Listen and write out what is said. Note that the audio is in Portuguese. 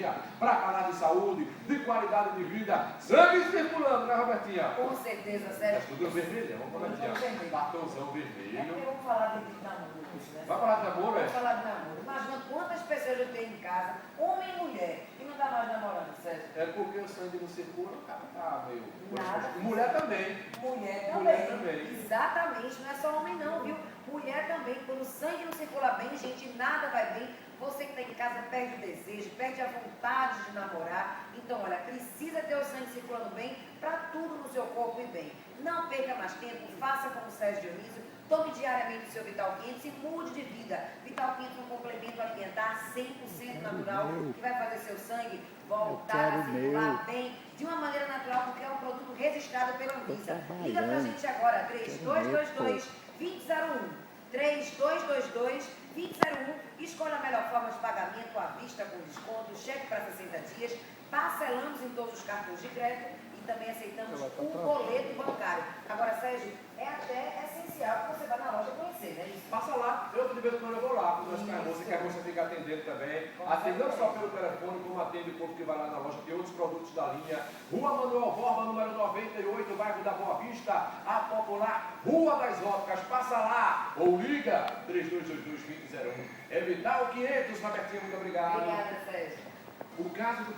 energia, para falar de saúde, de qualidade de vida. Sangue circulando, né, Robertinha? Com certeza, Sérgio. É tudo vermelho, vamos Robertinha. Batonzão vermelho. É porque vamos falar de namoro, né? Vai falar de namoro, é? Vamos falar de namoro. Imagina quantas pessoas eu tenho em casa, homem e mulher, e não está mais namorando, Sérgio. É porque o sangue não circula, o cara tá meio... Nada. Mulher também. Mulher também. Mulher também. Exatamente, não é só homem não, viu? Mulher também. Quando o sangue não circula bem, gente, nada vai bem. Você que está em casa perde o desejo, perde a vontade de namorar. Então, olha, precisa ter o sangue circulando bem para tudo no seu corpo ir bem. Não perca mais tempo, faça como o Sérgio Dionísio, tome diariamente o seu Vital 500 e mude de vida. Vital 500 é um complemento alimentar 100% natural que vai fazer seu sangue voltar a circular bem, de uma maneira natural, porque é um produto registrado pela Anvisa. Liga pra gente agora, 3222-2001. 3222-2001. Escolha a melhor forma de pagamento à vista, com desconto, cheque para 60 dias. Parcelamos em todos os cartões de crédito e também aceitamos o boleto bancário. Agora, Sérgio, é até essencial que você vá na loja conhecer, né? Isso. Passa lá, eu de vez em quando eu vou lá, com nós moça, que a moça fica atendendo também. Atende não só pelo telefone, como atende o povo que vai lá na loja, tem outros produtos da linha. Rua Manuel Borba, número 98, bairro da Boa Vista, a popular Rua das Óticas. Passa lá ou liga 3222-2001. É Vital 500, Robertinho, muito obrigado. Obrigada, Sérgio. O caso do